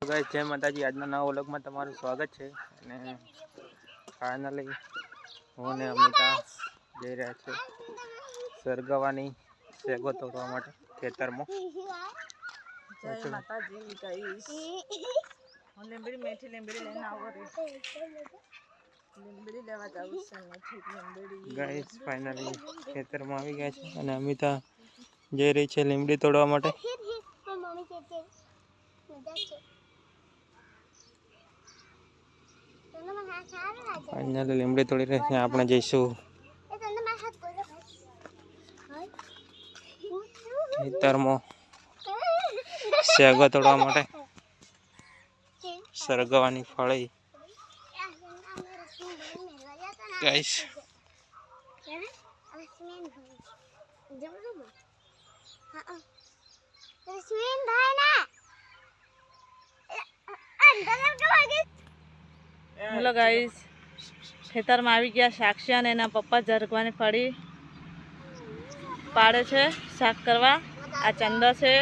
Guys જય માતાજી, આજના નવા વ્લોગમાં તમારું સ્વાગત છે। અને ફાઇનલી હું ને અમિતા જઈ રહ્યા છે સરગવાની શેગો તોડવા માટે ખેતરમાં। જય માતાજી ગાઈસ, હું લીંબડી મેથી લીંબડી લઈને આવો રે, લીંબડી લેવા જાવું છે। મેથી લીંબડી ગાઈસ ફાઇનલી ખેતરમાં આવી ગયા છે અને અમિતા જઈ રહી છે લીંબડી તોડવા માટે। ફાઇનલી લીંબડી તોડી રહી છે, આપણે જઈશું ખેતરમાં શેગો તોડવા માટે। સરગવાની ફળી ગાઈસ હેલો ગાઈસ, ખેતરમાં આવી ગયા। સાક્ષી અને એના પપ્પા સરગવાની ફળી પાડે છે શાક કરવા। આ ચંદો છે,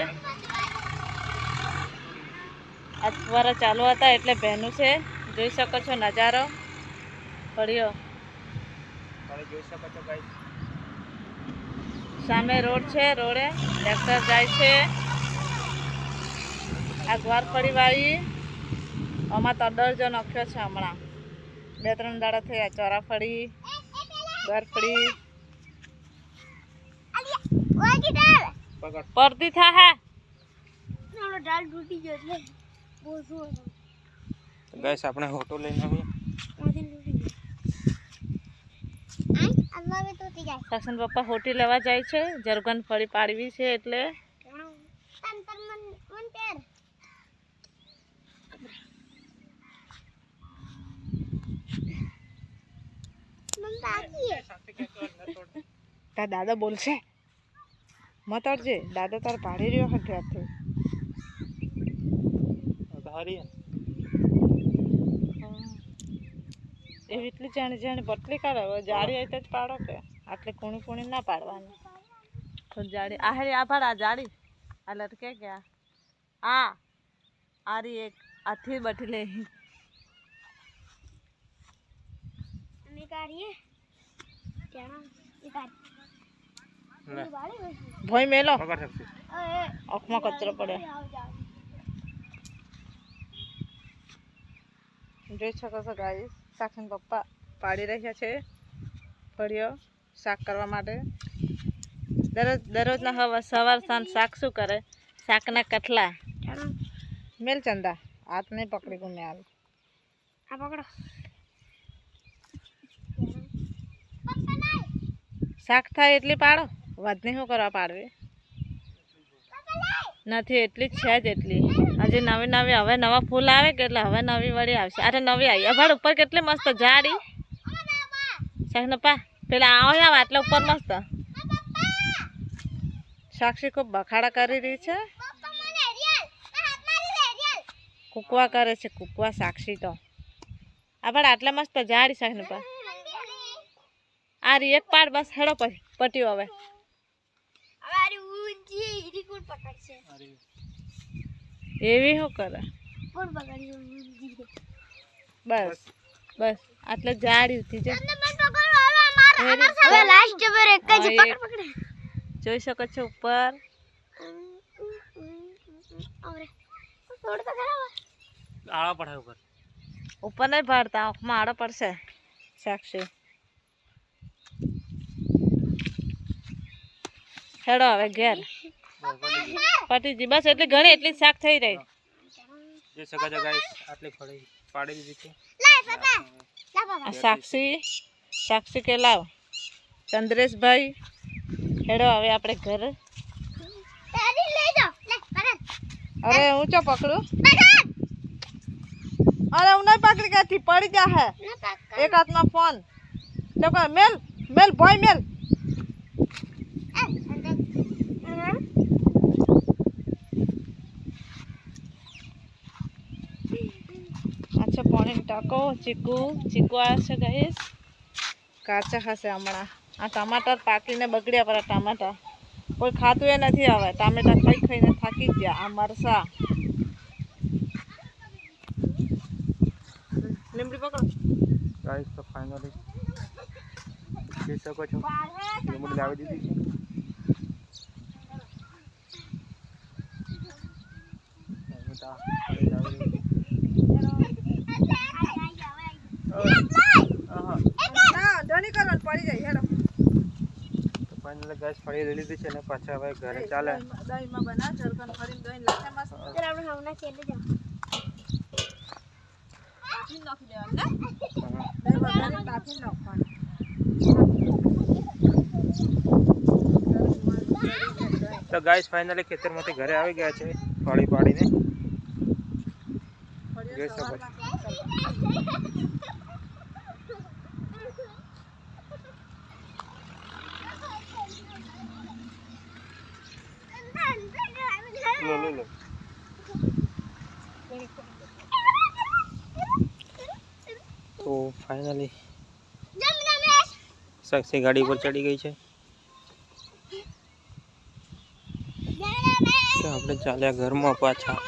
આ ફુવારા ચાલુ હતા એટલે બહેનું છે, જોઈ શકો છો નજારો ફળીઓ। જોઈ શકો છો ગાઈસ, સામે રોડ છે, રોડે ટ્રેક્ટર જાય છે। આ ગ્વાર ફળી વાળી આમાં તડર જો નાખ્યો છે, હમણાં 2-3 દાડા થયા। ચોરા ફળી, ગ્વાર ફળી પડતી થા ગાઈસ આપણે હોટો લઈને આવીએ। સાક્ષન પપ્પા હોટી લેવા જાય છે, સરગવાની ફળી પાડવી છે એટલે। તાર દાદા બોલશે મત અડજે, દાદા તાર પાડી રહ્યો છે ઘરથી। એવી એટલી જાણી જાણી પટલી કાઢે, જાડી હોય તો જ પાડો કે આટલી કૂણી કૂણી ના પાડવાની। તો જાડી આ હેરી આ પાડ, આ જાડી આ લટકે ગયા, આ રી એક આથી બઠી લે ભોય મેલો આંખમાં કચરો પડે। જોઈ શકો છો ગાઈસ, સાક્ષન પપ્પા પાડી રહ્યા છે ફળીઓ શાક કરવા માટે। દરરોજના હવે સવાર સાંજ શાક શું કરે, શાકના કઠલા મેલ ચંદા હાથ નહીં પકડી ગુમે હાલ આ પકડો શાક થાય એટલી પાડો, વધની શું કરવા પાડવી નથી, એટલી જ છે જ એટલી। હજી નવી નવી હવે નવા ફૂલ આવે કે એટલે હવે નવી વળી આવશે। અરે નવી આવી અભાડ ઉપર કેટલી મસ્ત જાડી શાકને પા પેલા આવો આટલા ઉપર મસ્ત। સાક્ષી ખૂબ બખાડા કરી રહી છે, કુકવા કરે છે, કુકવા સાક્ષી તો આભાડ આટલા મસ્ત જાડી શાકને પા આ રી એક પાડ બસ હેડો પછી પટ્યું હવે એવી શું કરે બસ બસ આટલે જાડી હતી જોઈ શકો છો ઉપર ઉપર નહીં પાડતા, આંખમાં આડો પડશે સાક્ષી। હેડો હવે ઘેર પટીજી બસ એટલી ઘણી એટલી શાક થઈ રહી। જોઈ શકો છો ગાઈસ, આટલી ફળી પાડી દીધી છે। સાક્ષી કે લાવ ચંદ્રેશભાઈ હેડો હવે આપણે ઘર। અરે હું ચો પકડું, અરે હું નહીં પકડી ગઈ પડી જા હે એક હાથમાં ફોન તો મેલ મેલ બોય મેલ अच्छा पानी टाको चीकू चीकू आया गाइस काचा खासे हमारा आ टमाटर पाकीने बगड़िया पर टमाटर कोई खातुं ए नथी हवे टमाटर खाई खाईने थाकी गया। आ मरसा લીમડી પકડો ગાઈસ તો ફાઇનલી જોઈ શકો છો લીંબડી લાવી દીધી છે અમિતા ફળી લાવી દીધી પડી જાય હેડો તો ફાઇનલી ગાઈસ ફળી લઈ લીધી છે અને પાછા હવે ઘરે ચાલે દહીંમાં બના સરકન ફરીને દહીં લાખે મસ્ત આપણે હમણાં છેલ્લે જાવ કાફી નાખી દેવાનું ને દહીં વધારે કાફી નાખવાનું તો ગાઈસ ફાઇનલી ખેતરમાંથી ઘરે આવી ગયા છે ફળી પાડીને જોઈ શકો છો લો તો ફાઇનલી સાક્ષી ગાડી પર ચડી ગઈ છે તો આપણે ચાલ્યા ઘરમાં પાછા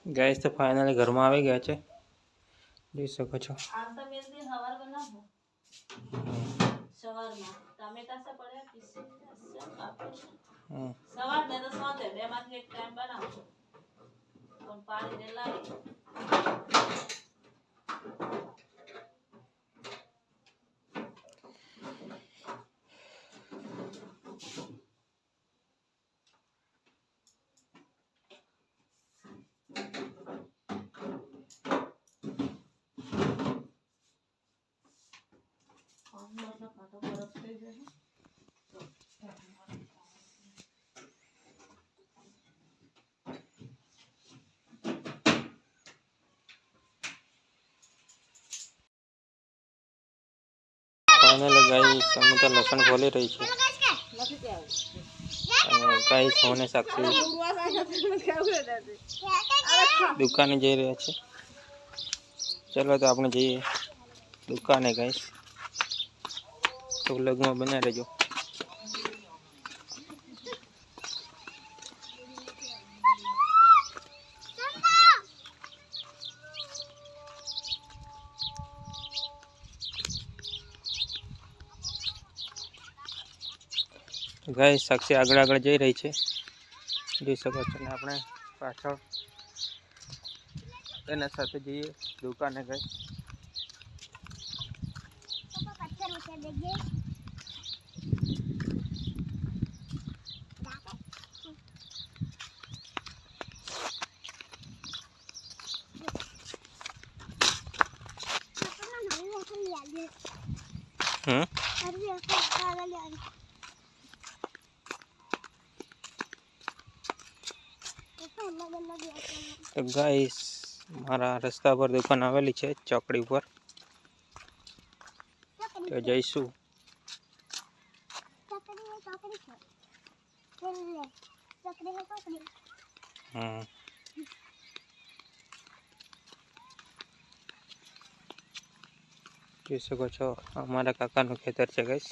ગાઈસ તો ફાઇનલી ઘરમાં આવી ગયા છે જોઈ શકો છો આલતા મેલ દી હવાર બનાવો સવારમાં ટમેટા સે પડ્યા પીસે સવાર ને તો સાંજે બે માંથી એક ટાઈમ બનાવો પણ પાણી ને લાવી ફાઇનલી ગાઈસ અમે તો લસણ ખોલી રહી છે અને ગાઈસ હોને સાક્ષી દુકાને જઈ રહ્યા છે ચલો તો આપણે જઈએ દુકાને ગાઈસ તો વ્લોગમાં બન્યા રહેજો ગાઈસ સાક્ષી આગળ જઈ રહી છે જોઈ શકો છો ને આપણે પાછળ એના સાથે જઈએ દુકાને ગાઈસ તો ગાઈસ મારા રસ્તા પર દુકાન આવેલી છે ચોકડી ઉપર તો જઈશું જોઈ શકો છો અમારા કાકાનું ખેતર છે ગાઈસ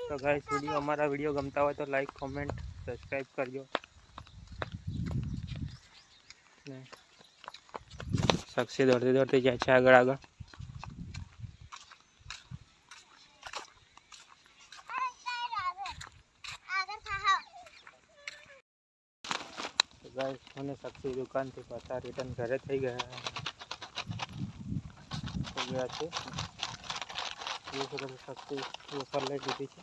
તો ગાઈસ અમારા વિડીયો ગમતા હોય તો લાઈક કોમેન્ટ સબસ્ક્રાઈબ કરજો ને સાક્ષી દોડતી જાય છે આગળ ગાઈસ મને સાક્ષી દુકાનથી પાછા રિટર્ન ઘરે થઈ ગયા છે સાક્ષી વેફર લઈ લીધી છે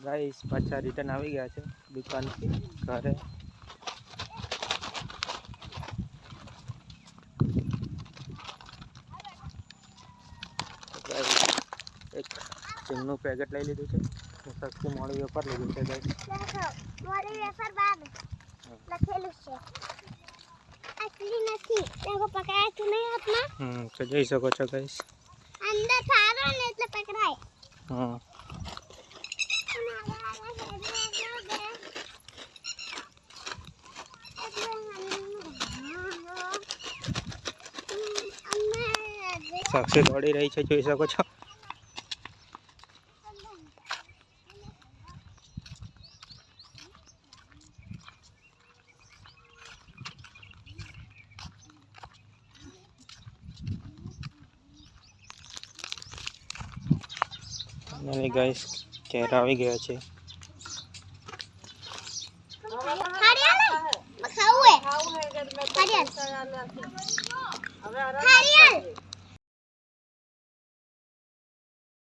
ગાઈસ પાછા રિટર્ન આવી ગયા છે દુકાનથી ઘરે એક ચીનનું પેકેટ લઈ લીધું છે સાક્ષી મોડી વેફર લીધું છે ગાઈસ મોડી વેફર બાદ લખેલું છે આ એટલી નથી તેવો પકડાય તું નહીં હાથમાં તો જોઈ શકો છો ગાઈસ. અંદર થારો ને એટલે પકડાય હા સાક્ષી દોડી રહી છે, જોઈ શકો છો. અને ગાઈસ ઘેર આવી ગયા છે. ખાવું હે હરિયલ